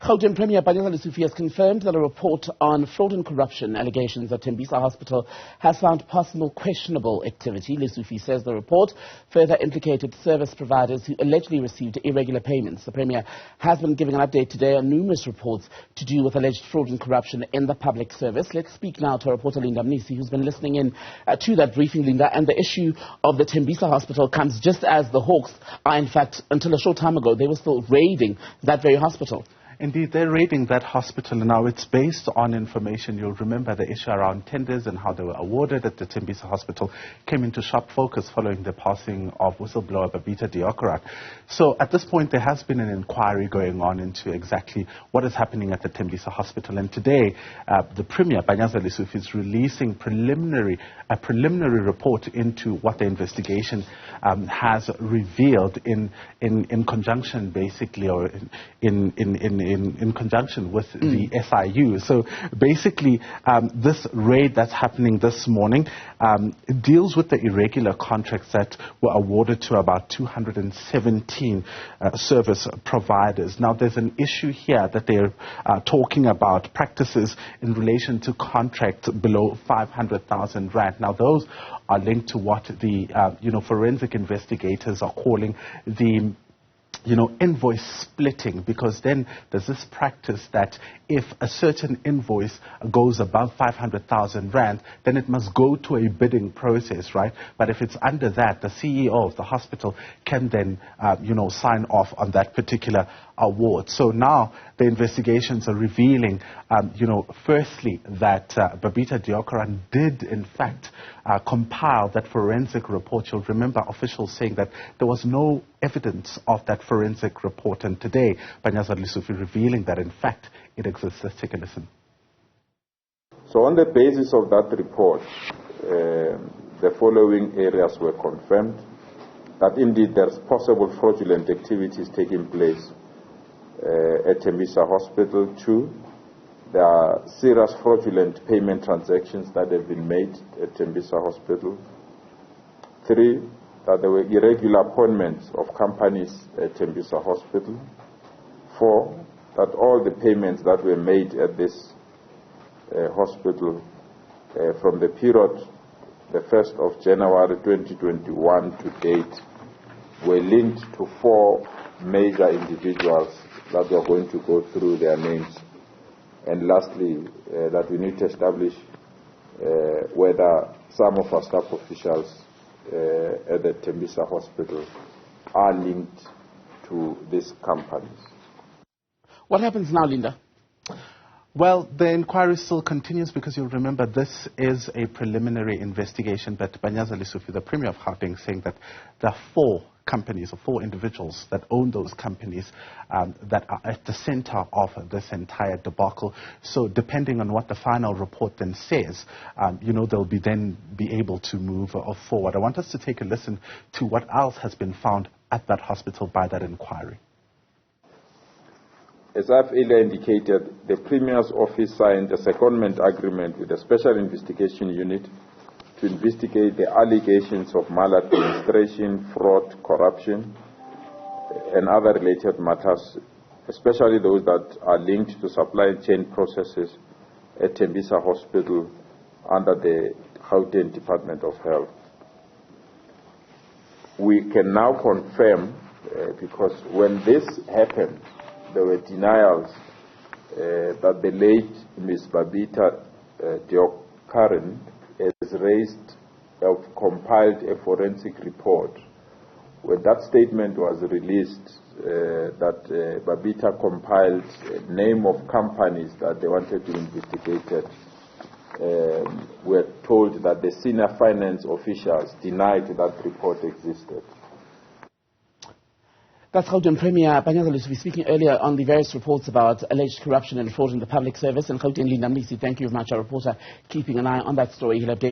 Gauteng Premier Panyaza Lesufi has confirmed that a report on fraud and corruption allegations at Tembisa Hospital has found possible questionable activity. Lesufi says the report further implicated service providers who allegedly received irregular payments. The Premier has been giving an update today on numerous reports to do with alleged fraud and corruption in the public service. Let's speak now to our reporter Linda Mnisi, who's been listening in to that briefing, Linda. And the issue of the Tembisa Hospital comes just as the Hawks are, in fact, until a short time ago, they were still raiding that very hospital. Indeed, they're raiding that hospital now. It's based on information. You'll remember the issue around tenders and how they were awarded at the Tembisa Hospital came into sharp focus following the passing of whistleblower Babita Deokaran. So at this point, there has been an inquiry going on into exactly what is happening at the Tembisa Hospital. And today, the Premier, Panyaza Lesufi, is releasing a preliminary report into what the investigation has revealed in conjunction, basically, or in conjunction with the SIU. So basically, this raid that's happening this morning deals with the irregular contracts that were awarded to about 217 service providers. Now, there's an issue here that they're talking about practices in relation to contracts below 500,000 rand. Now, those are linked to what the forensic investigators are calling the invoice splitting, because then there's this practice that if a certain invoice goes above 500,000 rand, then it must go to a bidding process, right? But if it's under that, the CEO of the hospital can then, sign off on that particular award. So now the investigations are revealing, firstly, that Babita Deokaran did, in fact, compile that forensic report. You'll remember officials saying that there was no evidence of that forensic report. And today, Panyaza Lesufi revealing that, in fact, it exists. Let's take a listen. So on the basis of that report, the following areas were confirmed: that indeed there's possible fraudulent activities taking place at Tembisa Hospital. 2, there are serious fraudulent payment transactions that have been made at Tembisa Hospital. 3, that there were irregular appointments of companies at Tembisa Hospital. 4, that all the payments that were made at this hospital from the period the 1st of January 2021 to date were linked to 4 major individuals that we are going to go through their names. And lastly, that we need to establish whether some of our staff officials at the Tembisa Hospital are linked to these companies. What happens now, Linda? Well, the inquiry still continues, because you'll remember this is a preliminary investigation. But Panyaza Lesufi, the Premier of Gauteng, saying that there are 4 companies or 4 individuals that own those companies that are at the center of this entire debacle. So depending on what the final report then says, they'll be able to move forward. I want us to take a listen to what else has been found at that hospital by that inquiry. As I've earlier indicated, the Premier's office signed a secondment agreement with the Special Investigation Unit to investigate the allegations of maladministration, fraud, corruption, and other related matters, especially those that are linked to supply chain processes at Tembisa Hospital under the Gauteng Department of Health. We can now confirm, because when this happened, there were denials that the late Ms. Babita Deokaran has compiled a forensic report. When that statement was released, that Babita compiled a name of companies that they wanted to investigate, we're told that the senior finance officials denied that report existed. That's Gauteng Premier Panyaza Lesufi speaking earlier on the various reports about alleged corruption and fraud in the public service. And Gauteng Linda Mnisi, thank you very much, our reporter, keeping an eye on that story. He'll update